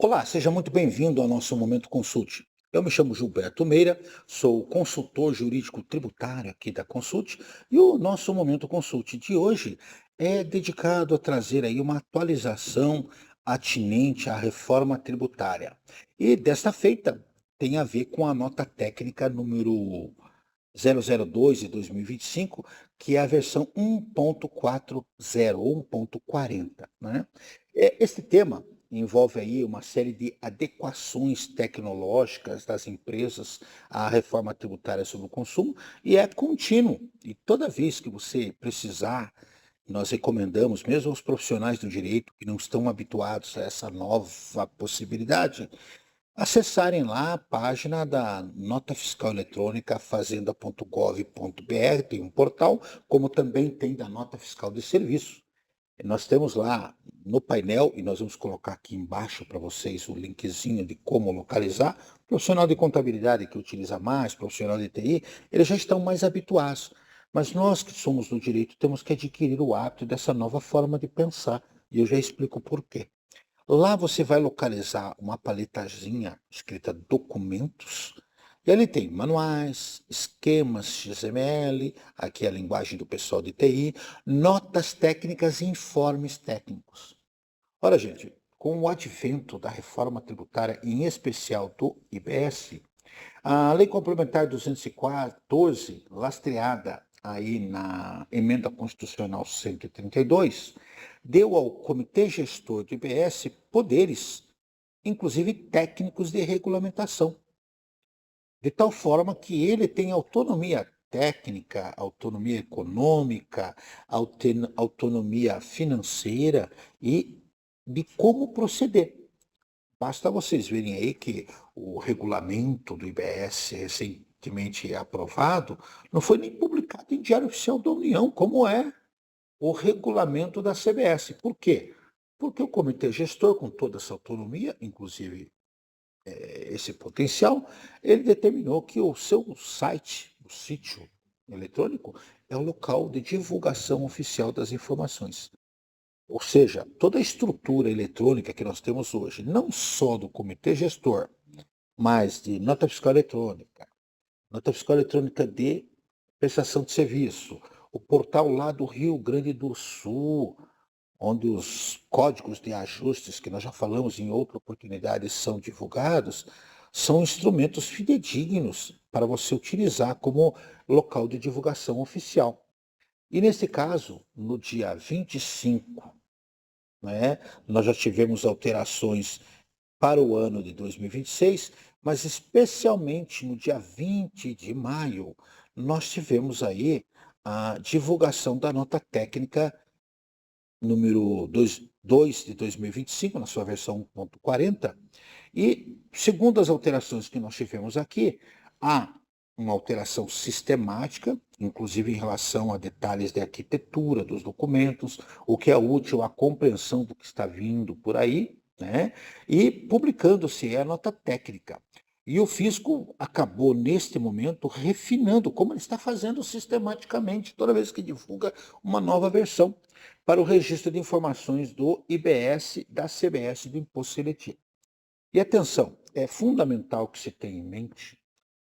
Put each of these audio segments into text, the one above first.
Olá, seja muito bem-vindo ao nosso Momento Consulte. Eu me chamo Gilberto Meira, sou consultor jurídico tributário aqui da Consulte e o nosso Momento Consulte de hoje é dedicado a trazer aí uma atualização atinente à reforma tributária. E desta feita tem a ver com a nota técnica número 002 de 2025, que é a versão 1.40 ou 1.40, né? Este tema envolve aí uma série de adequações tecnológicas das empresas à reforma tributária sobre o consumo e é contínuo. E toda vez que você precisar, nós recomendamos, mesmo aos profissionais do direito que não estão habituados a essa nova possibilidade, acessarem lá a página da Nota Fiscal Eletrônica fazenda.gov.br, tem um portal, como também tem da Nota Fiscal de Serviço. E nós temos lá no painel, e nós vamos colocar aqui embaixo para vocês o linkzinho de como localizar. Profissional de contabilidade que utiliza mais, profissional de TI, eles já estão mais habituados. Mas nós que somos do direito temos que adquirir o hábito dessa nova forma de pensar. E eu já explico por quê. Lá você vai localizar uma paletazinha escrita documentos, e ali tem manuais, esquemas XML, aqui é a linguagem do pessoal de TI, notas técnicas e informes técnicos. Ora, gente, com o advento da reforma tributária, em especial do IBS, a Lei Complementar 214, lastreada aí na Emenda Constitucional 132, deu ao Comitê Gestor do IBS poderes, inclusive técnicos de regulamentação, de tal forma que ele tem autonomia técnica, autonomia econômica, autonomia financeira e de como proceder. Basta vocês verem aí que o regulamento do IBS recentemente aprovado não foi nem publicado em Diário Oficial da União, como é o regulamento da CBS. Por quê? Porque o comitê gestor, com toda essa autonomia, inclusive esse potencial, ele determinou que o seu site, o sítio eletrônico, é o local de divulgação oficial das informações. Ou seja, toda a estrutura eletrônica que nós temos hoje, não só do comitê gestor, mas de nota fiscal eletrônica de prestação de serviço, o portal lá do Rio Grande do Sul, onde os códigos de ajustes, que nós já falamos em outra oportunidade, são divulgados, são instrumentos fidedignos para você utilizar como local de divulgação oficial. E nesse caso, no dia 25, né, nós já tivemos alterações para o ano de 2026, mas especialmente no dia 20 de maio, nós tivemos aí a divulgação da nota técnica número 2 de 2025, na sua versão 1.40, e segundo as alterações que nós tivemos aqui, há uma alteração sistemática, inclusive em relação a detalhes de arquitetura dos documentos, o que é útil à compreensão do que está vindo por aí, né? E publicando-se a nota técnica. E o fisco acabou, neste momento, refinando, como ele está fazendo sistematicamente, toda vez que divulga uma nova versão, para o registro de informações do IBS, da CBS, do Imposto Seletivo. E atenção, é fundamental que se tenha em mente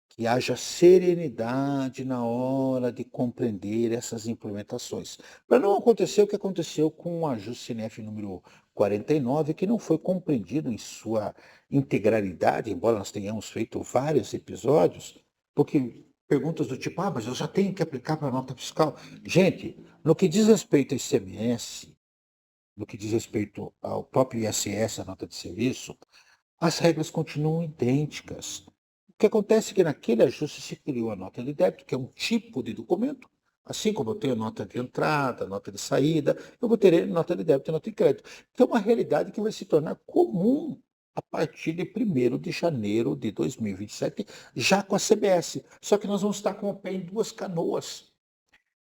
que haja serenidade na hora de compreender essas implementações, para não acontecer o que aconteceu com o ajuste CNF número 49, que não foi compreendido em sua integralidade, embora nós tenhamos feito vários episódios, porque perguntas do tipo, mas eu já tenho que aplicar para a nota fiscal. Gente, no que diz respeito a ICMS, no que diz respeito ao próprio ISS, a nota de serviço, as regras continuam idênticas. O que acontece é que naquele ajuste se criou a nota de débito, que é um tipo de documento, assim como eu tenho nota de entrada, nota de saída, eu vou ter nota de débito e nota de crédito, que é uma realidade que vai se tornar comum a partir de 1º de janeiro de 2027, já com a CBS. Só que nós vamos estar com o pé em duas canoas.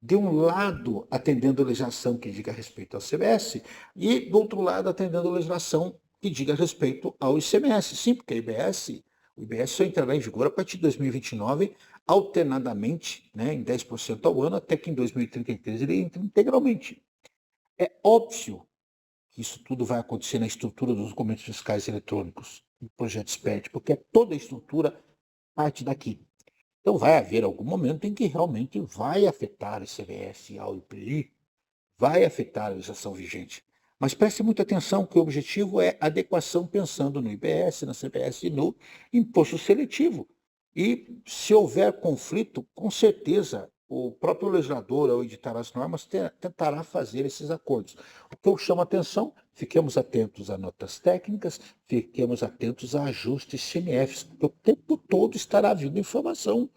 De um lado, atendendo a legislação que diga respeito ao CBS, e do outro lado, atendendo a legislação que diga respeito ao ICMS. Sim, porque o IBS só entrará em vigor a partir de 2029, alternadamente, né, em 10% ao ano, até que em 2033 ele entre integralmente. É óbvio que isso tudo vai acontecer na estrutura dos documentos fiscais eletrônicos, no projeto SPED, porque toda a estrutura parte daqui. Então vai haver algum momento em que realmente vai afetar a ICMS ao IPI, vai afetar a legislação vigente. Mas preste muita atenção que o objetivo é adequação pensando no IBS, na CBS e no imposto seletivo. E se houver conflito, com certeza o próprio legislador, ao editar as normas, tentará fazer esses acordos. O que eu chamo a atenção, fiquemos atentos a notas técnicas, fiquemos atentos a ajustes CMFs, porque o tempo todo estará vindo informação.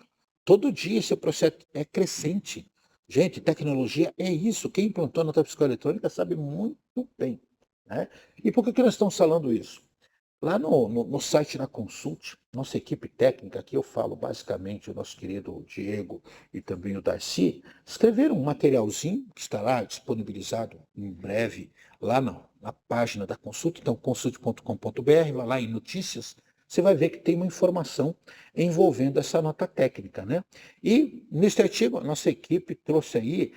Todo dia esse processo é crescente. Gente, tecnologia é isso. Quem implantou a nota fiscal eletrônica sabe muito bem, né? E por que nós estamos falando isso? Lá no site da Consult, nossa equipe técnica, aqui eu falo basicamente o nosso querido Diego e também o Darcy, escreveram um materialzinho que estará disponibilizado em breve lá na página da Consult, então consult.com.br, vai lá em notícias, você vai ver que tem uma informação envolvendo essa nota técnica, né? E neste artigo, a nossa equipe trouxe aí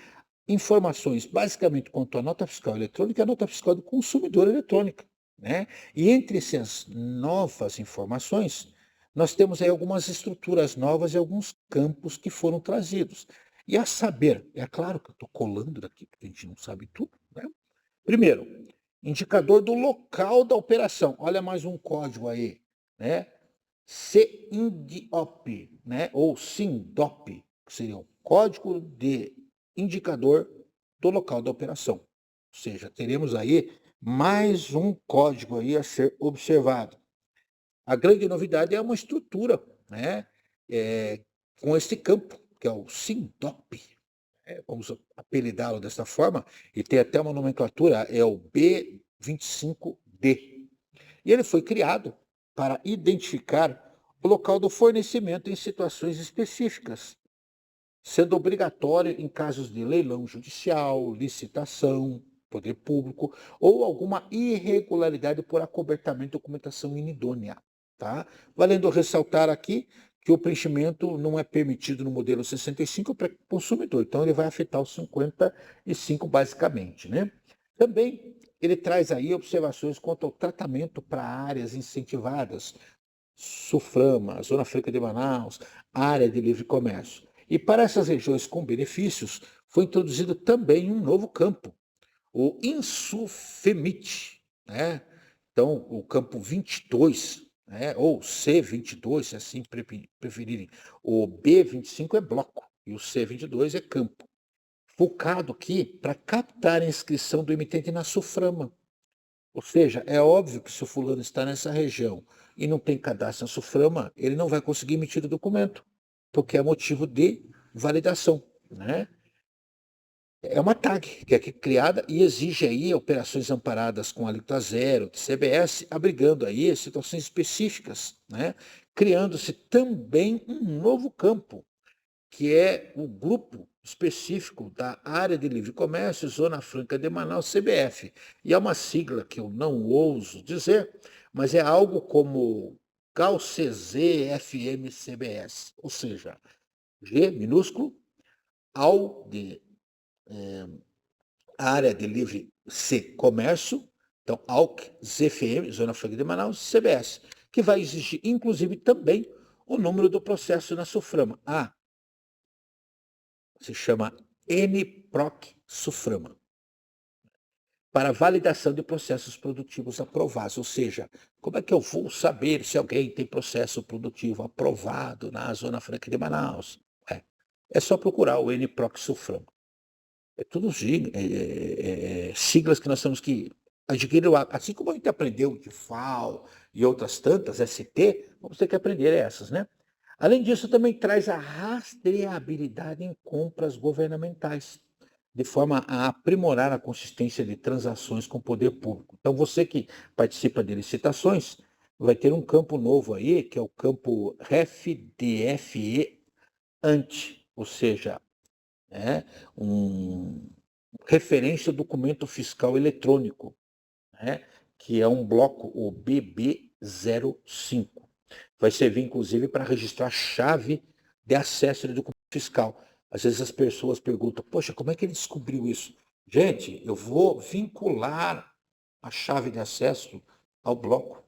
informações basicamente quanto à nota fiscal eletrônica e a nota fiscal do consumidor eletrônica, né? E entre essas novas informações, nós temos aí algumas estruturas novas e alguns campos que foram trazidos. E a saber, é claro que eu estou colando daqui, porque a gente não sabe tudo, né? Primeiro, indicador do local da operação. Olha mais um código aí, né? CINDOP, né? Ou SINDOP, que seria o código de indicador do local da operação. Ou seja, teremos aí mais um código aí a ser observado. A grande novidade é uma estrutura, né? Com este campo, que é o SINDOP, vamos apelidá-lo dessa forma, e tem até uma nomenclatura, é o B25D. E ele foi criado para identificar o local do fornecimento em situações específicas, sendo obrigatório em casos de leilão judicial, licitação, poder público ou alguma irregularidade por acobertamento de documentação inidônea. Tá? Valendo ressaltar aqui que o preenchimento não é permitido no modelo 65 para o consumidor, então ele vai afetar os 55 basicamente, né? Também ele traz aí observações quanto ao tratamento para áreas incentivadas, Suframa, Zona Franca de Manaus, área de livre comércio. E para essas regiões com benefícios, foi introduzido também um novo campo, o Insufemit, né? Então, o campo 22, né? Ou C22, se assim preferirem. O B25 é bloco e o C22 é campo. Focado aqui para captar a inscrição do emitente na Suframa. Ou seja, é óbvio que se o fulano está nessa região e não tem cadastro na Suframa, ele não vai conseguir emitir o documento, porque é motivo de validação, né? É uma tag que é criada e exige aí operações amparadas com alíquota zero de CBS, abrigando aí situações específicas, né? Criando-se também um novo campo, que é o grupo específico da área de livre comércio, Zona Franca de Manaus, CBF. E é uma sigla que eu não ouso dizer, mas é algo como GAUCZ-FM-CBS, ou seja, G minúsculo, AU de área de livre C, comércio, então AUC, ZFM, Zona Franca de Manaus, CBS, que vai exigir, inclusive, também o número do processo na SUFRAMA. Se chama NPROC SUFRAMA, para validação de processos produtivos aprovados. Ou seja, como é que eu vou saber se alguém tem processo produtivo aprovado na Zona Franca de Manaus? É só procurar o NPROC SUFRAMA. É tudo siglas que nós temos que adquirir. Assim como a gente aprendeu de FAO e outras tantas, ST, vamos ter que aprender essas, né? Além disso, também traz a rastreabilidade em compras governamentais, de forma a aprimorar a consistência de transações com o poder público. Então, você que participa de licitações, vai ter um campo novo aí, que é o campo REFDFE ante, ou seja, um referência ao documento fiscal eletrônico, né, que é um bloco, o BB05. Vai servir, inclusive, para registrar a chave de acesso do documento fiscal. Às vezes as pessoas perguntam, poxa, como é que ele descobriu isso? Gente, eu vou vincular a chave de acesso ao bloco.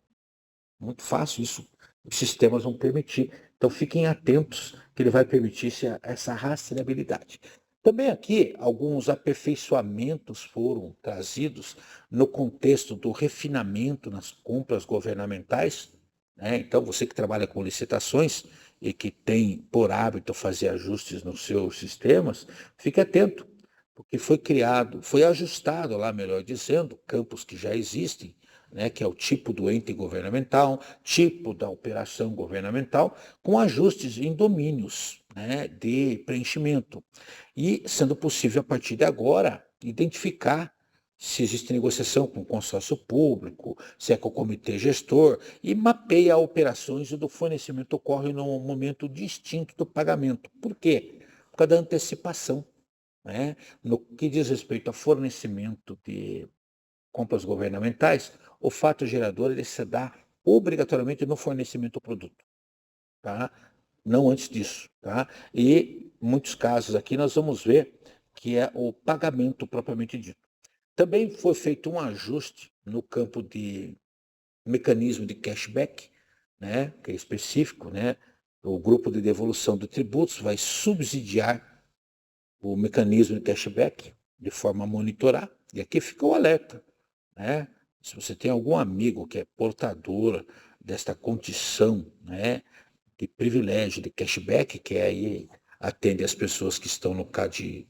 Muito fácil isso. Os sistemas vão permitir. Então fiquem atentos que ele vai permitir essa rastreabilidade. Também aqui alguns aperfeiçoamentos foram trazidos no contexto do refinamento nas compras governamentais, né? Então você que trabalha com licitações e que tem por hábito fazer ajustes nos seus sistemas, fique atento, porque foi ajustado lá, melhor dizendo, campos que já existem, né, que é o tipo do ente governamental, tipo da operação governamental, com ajustes em domínios, né, de preenchimento. E, sendo possível, a partir de agora, identificar se existe negociação com o consórcio público, se é com o comitê gestor, e mapeia operações onde o fornecimento ocorre num momento distinto do pagamento. Por quê? Por causa da antecipação, né? No que diz respeito a fornecimento de compras governamentais, o fato gerador ele se dá obrigatoriamente no fornecimento do produto, tá? Não antes disso, tá? E em muitos casos aqui nós vamos ver que é o pagamento propriamente dito. Também foi feito um ajuste no campo de mecanismo de cashback, né, que é específico, né? O grupo de devolução de tributos vai subsidiar o mecanismo de cashback de forma a monitorar. E aqui fica o alerta, né? Se você tem algum amigo que é portador desta condição, né, de privilégio, de cashback, que aí atende as pessoas que estão no CAD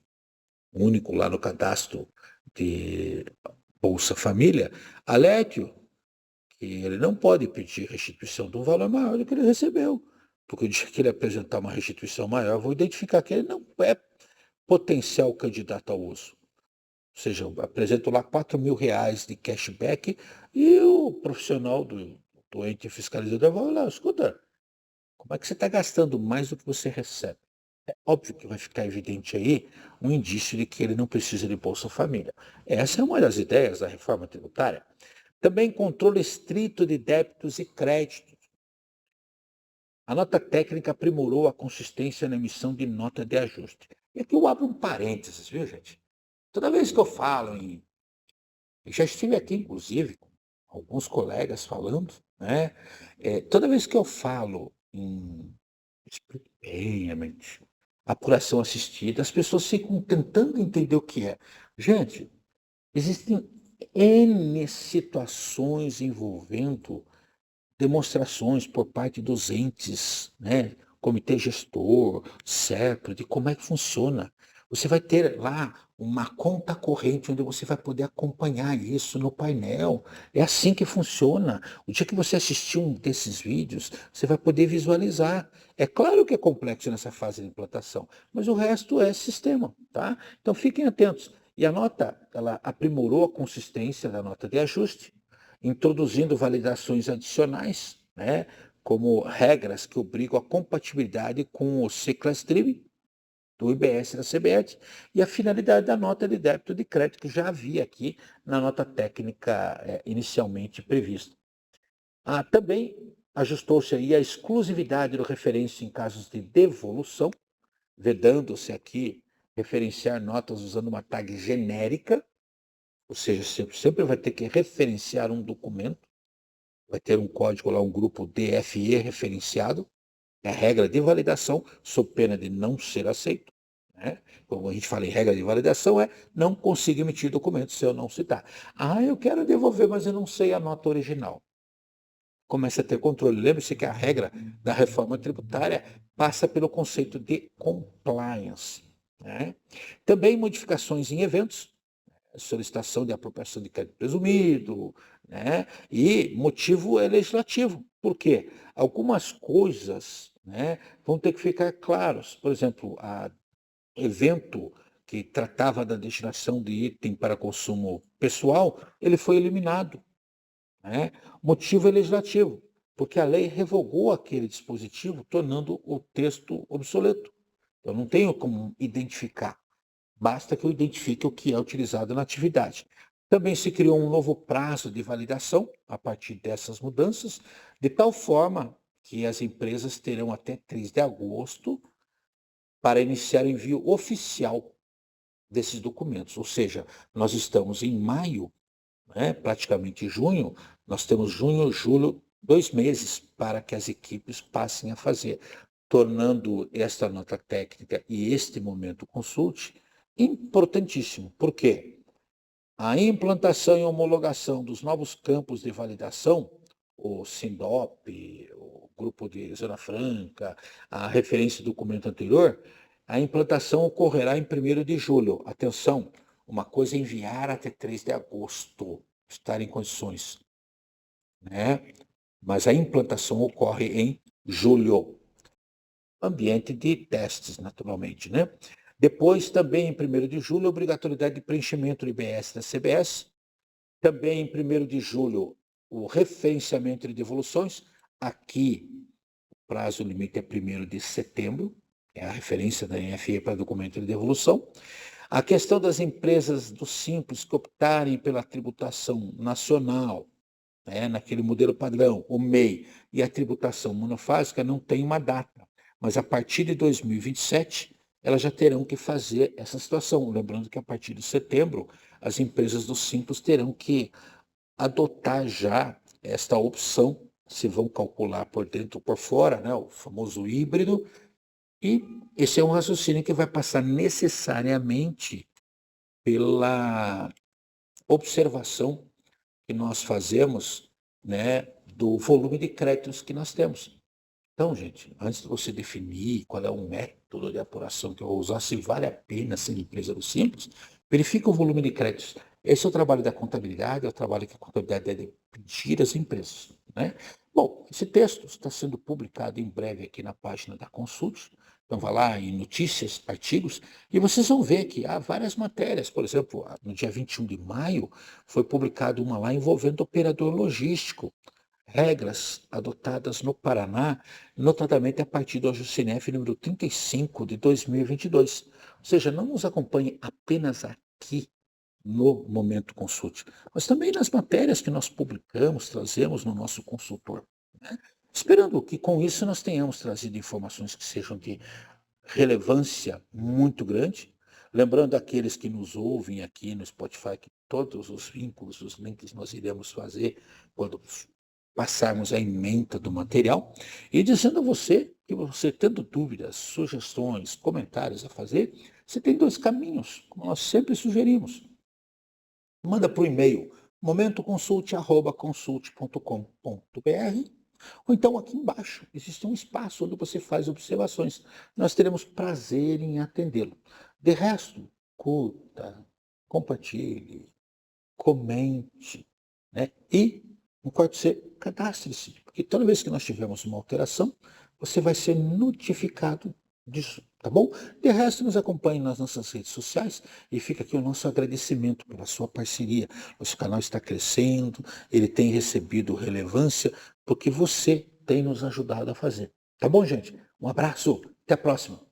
único, lá no cadastro de Bolsa Família, alerte-o que ele não pode pedir restituição de um valor maior do que ele recebeu. Porque o dia que ele apresentar uma restituição maior, eu vou identificar que ele não é potencial candidato ao uso. Ou seja, eu apresento lá R$ 4.000 de cashback e o profissional do ente fiscalizador vai lá, escuta, como é que você está gastando mais do que você recebe? É óbvio que vai ficar evidente aí um indício de que ele não precisa de Bolsa Família. Essa é uma das ideias da reforma tributária. Também controle estrito de débitos e créditos. A nota técnica aprimorou a consistência na emissão de nota de ajuste. E aqui eu abro um parênteses, viu, gente? Toda vez que eu falo em eu já estive aqui, inclusive, com alguns colegas falando, né? Toda vez que eu falo em explique bem, apuração assistida, as pessoas ficam tentando entender o que é. Gente, existem N situações envolvendo demonstrações por parte dos entes, né? Comitê gestor, CERPRO, de como é que funciona. Você vai ter lá uma conta corrente onde você vai poder acompanhar isso no painel. É assim que funciona. O dia que você assistir um desses vídeos, você vai poder visualizar. É claro que é complexo nessa fase de implantação, mas o resto é sistema, tá? Então fiquem atentos. E a nota, ela aprimorou a consistência da nota de ajuste, introduzindo validações adicionais, né, como regras que obrigam a compatibilidade com o Ciclastream do IBS da CBET e a finalidade da nota de débito de crédito que já havia aqui na nota técnica inicialmente prevista. Também ajustou-se aí a exclusividade do referêncio em casos de devolução, vedando-se aqui referenciar notas usando uma tag genérica, ou seja, sempre vai ter que referenciar um documento, vai ter um código lá, um grupo DFE referenciado, é a regra de validação, sob pena de não ser aceito, né? Como a gente fala em regra de validação, é não consigo emitir documento se eu não citar. Eu quero devolver, mas eu não sei a nota original. Começa a ter controle. Lembre-se que a regra da reforma tributária passa pelo conceito de compliance, né? Também modificações em eventos, solicitação de apropriação de crédito presumido, né? E motivo é legislativo. Por quê? Algumas coisas, né, vão ter que ficar claras. Por exemplo, evento que tratava da destinação de item para consumo pessoal, ele foi eliminado, né? Motivo é legislativo, porque a lei revogou aquele dispositivo, tornando o texto obsoleto. Eu não tenho como identificar. Basta que eu identifique o que é utilizado na atividade. Também se criou um novo prazo de validação a partir dessas mudanças, de tal forma que as empresas terão até 3 de agosto para iniciar o envio oficial desses documentos. Ou seja, nós estamos em maio né, praticamente junho, nós temos junho, julho, 2 meses para que as equipes passem a fazer, tornando esta nota técnica e este momento consulte importantíssimo. Por quê? A implantação e homologação dos novos campos de validação, o SINDOP, o grupo de Zona Franca, a referência do documento anterior, a implantação ocorrerá em 1º de julho. Atenção, uma coisa é enviar até 3 de agosto, estar em condições, né? Mas a implantação ocorre em julho. Ambiente de testes, naturalmente, né? Depois, também em 1º de julho, obrigatoriedade de preenchimento do IBS da CBS. Também em 1º de julho, o referenciamento de devoluções. Aqui, o prazo limite é 1º de setembro, é a referência da NFE para documento de devolução. A questão das empresas do Simples que optarem pela tributação nacional, né, naquele modelo padrão, o MEI, e a tributação monofásica não tem uma data, mas a partir de 2027 elas já terão que fazer essa situação. Lembrando que a partir de setembro as empresas do Simples terão que adotar já esta opção, se vão calcular por dentro ou por fora, né, o famoso híbrido, e esse é um raciocínio que vai passar necessariamente pela observação que nós fazemos, né, do volume de créditos que nós temos. Então, gente, antes de você definir qual é o método de apuração que eu vou usar, se vale a pena ser empresa do Simples, verifica o volume de créditos. Esse é o trabalho da contabilidade, é o trabalho que a contabilidade deve pedir às empresas, né? Bom, esse texto está sendo publicado em breve aqui na página da Consult. Então, vá lá em notícias, artigos, e vocês vão ver que há várias matérias. Por exemplo, no dia 21 de maio, foi publicado uma lá envolvendo operador logístico. Regras adotadas no Paraná, notadamente a partir do Ajusinef número 35 de 2022. Ou seja, não nos acompanhe apenas aqui no Momento Consult, mas também nas matérias que nós publicamos, trazemos no nosso consultor, né? Esperando que com isso nós tenhamos trazido informações que sejam de relevância muito grande. Lembrando aqueles que nos ouvem aqui no Spotify que todos os vínculos, os links nós iremos fazer quando passarmos a ementa do material, e dizendo a você que você, tendo dúvidas, sugestões, comentários a fazer, você tem 2 caminhos, como nós sempre sugerimos. Manda para o e-mail momentoconsult@consult.com.br, ou então aqui embaixo existe um espaço onde você faz observações. Nós teremos prazer em atendê-lo. De resto, curta, compartilhe, comente, né? E, no quarto C, cadastre-se, porque toda vez que nós tivermos uma alteração, você vai ser notificado disso, tá bom? De resto, nos acompanhe nas nossas redes sociais e fica aqui o nosso agradecimento pela sua parceria. Nosso canal está crescendo, ele tem recebido relevância, porque você tem nos ajudado a fazer. Tá bom, gente? Um abraço, até a próxima.